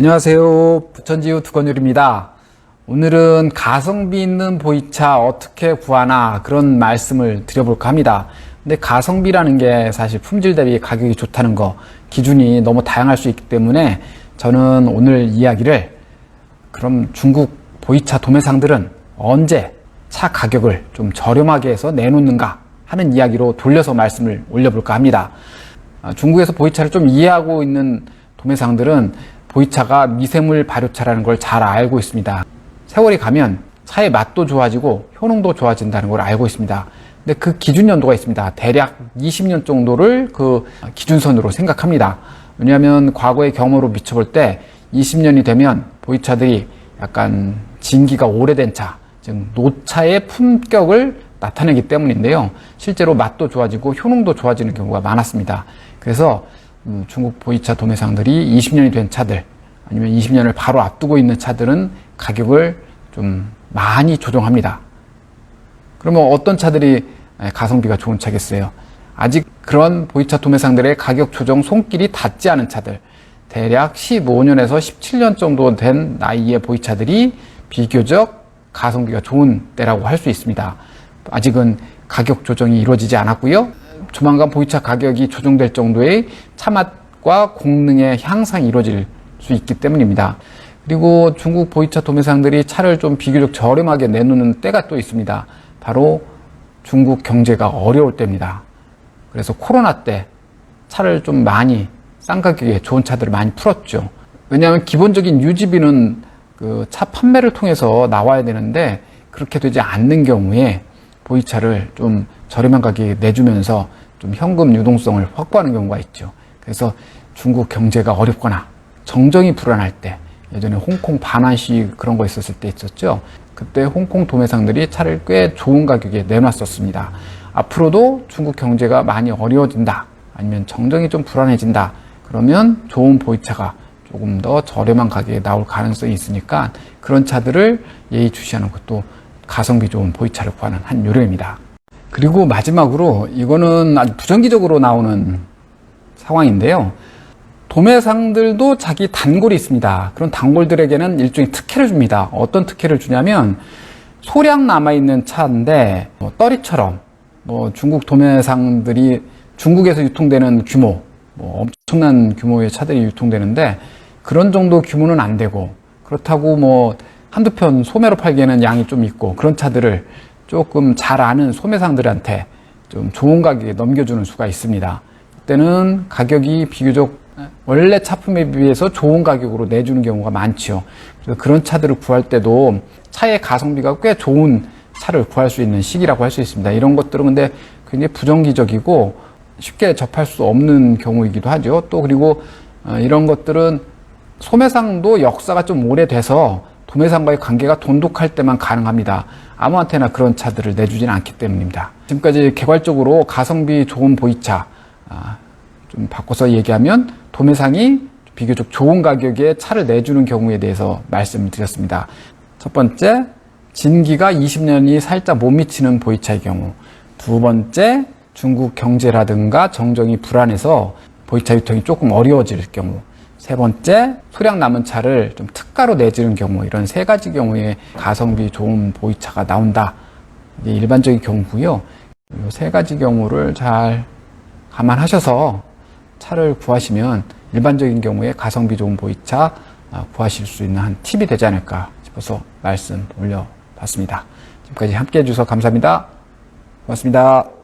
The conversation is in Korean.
안녕하세요. 부천지우 두건율입니다. 오늘은 가성비 있는 보이차 어떻게 구하나 그런 말씀을 드려볼까 합니다. 근데 가성비라는 게 사실 품질 대비 가격이 좋다는 거 기준이 너무 다양할 수 있기 때문에 저는 오늘 이야기를 그럼 중국 보이차 도매상들은 언제 차 가격을 좀 저렴하게 해서 내놓는가 하는 이야기로 돌려서 말씀을 올려볼까 합니다. 중국에서 보이차를 좀 이해하고 있는 도매상들은 보이차가 미세물 발효차라는 걸 잘 알고 있습니다. 세월이 가면 차의 맛도 좋아지고 효능도 좋아진다는 걸 알고 있습니다. 근데 그 기준 연도가 있습니다. 대략 20년 정도를 그 기준선으로 생각합니다. 왜냐하면 과거의 경험으로 비춰볼 때 20년이 되면 보이차들이 약간 진기가 오래된 차, 즉 노차의 품격을 나타내기 때문인데요. 실제로 맛도 좋아지고 효능도 좋아지는 경우가 많았습니다. 그래서 중국 보이차 도매상들이 20년이 된 차들 아니면 20년을 바로 앞두고 있는 차들은 가격을 좀 많이 조정합니다. 그러면 어떤 차들이 가성비가 좋은 차겠어요? 아직 그런 보이차 도매상들의 가격 조정 손길이 닿지 않은 차들, 대략 15년에서 17년 정도 된 나이의 보이차들이 비교적 가성비가 좋은 때라고 할 수 있습니다. 아직은 가격 조정이 이루어지지 않았고요. 조만간 보이차 가격이 조정될 정도의 차맛과 공능의 향상이 이루어질 수 있기 때문입니다. 그리고 중국 보이차 도매상들이 차를 좀 비교적 저렴하게 내놓는 때가 또 있습니다. 바로 중국 경제가 어려울 때입니다. 그래서 코로나 때 차를 좀 많이 싼 가격에 좋은 차들을 많이 풀었죠. 왜냐하면 기본적인 유지비는 그 차 판매를 통해서 나와야 되는데 그렇게 되지 않는 경우에 보이차를 좀 저렴한 가격에 내주면서 좀 현금 유동성을 확보하는 경우가 있죠. 그래서 중국 경제가 어렵거나 정정이 불안할 때, 예전에 홍콩 반환 시위 그런 거 있었을 때 있었죠. 그때 홍콩 도매상들이 차를 꽤 좋은 가격에 내놨었습니다. 앞으로도 중국 경제가 많이 어려워진다, 아니면 정정이 좀 불안해진다, 그러면 좋은 보이차가 조금 더 저렴한 가격에 나올 가능성이 있으니까 그런 차들을 예의주시하는 것도 가성비 좋은 보이차를 구하는 한 요령입니다. 그리고 마지막으로 이거는 아주 부정기적으로 나오는 상황인데요. 도매상들도 자기 단골이 있습니다. 그런 단골들에게는 일종의 특혜를 줍니다. 어떤 특혜를 주냐면 소량 남아있는 차인데 떠리처럼 중국 도매상들이 중국에서 유통되는 규모, 엄청난 규모의 차들이 유통되는데 그런 정도 규모는 안 되고, 그렇다고 한두 편 소매로 팔기에는 양이 좀 있고, 그런 차들을 조금 잘 아는 소매상들한테 좀 좋은 가격에 넘겨주는 수가 있습니다. 그때는 가격이 비교적 원래 차품에 비해서 좋은 가격으로 내주는 경우가 많죠. 그래서 그런 차들을 구할 때도 차의 가성비가 꽤 좋은 차를 구할 수 있는 시기라고 할 수 있습니다. 이런 것들은 근데 굉장히 부정기적이고 쉽게 접할 수 없는 경우이기도 하죠. 또 그리고 이런 것들은 소매상도 역사가 좀 오래돼서 도매상과의 관계가 돈독할 때만 가능합니다. 아무한테나 그런 차들을 내주지는 않기 때문입니다. 지금까지 개괄적으로 가성비 좋은 보이차, 좀 바꿔서 얘기하면 도매상이 비교적 좋은 가격에 차를 내주는 경우에 대해서 말씀을 드렸습니다. 첫 번째, 진기가 20년이 살짝 못 미치는 보이차의 경우. 두 번째, 중국 경제라든가 정정이 불안해서 보이차 유통이 조금 어려워질 경우. 세 번째, 소량 남은 차를 좀 특가로 내주는 경우. 이런 세 가지 경우에 가성비 좋은 보이차가 나온다. 이게 일반적인 경우고요. 이 세 가지 경우를 잘 감안하셔서 차를 구하시면 일반적인 경우에 가성비 좋은 보이차 구하실 수 있는 한 팁이 되지 않을까 싶어서 말씀 올려봤습니다. 지금까지 함께 해주셔서 감사합니다. 고맙습니다.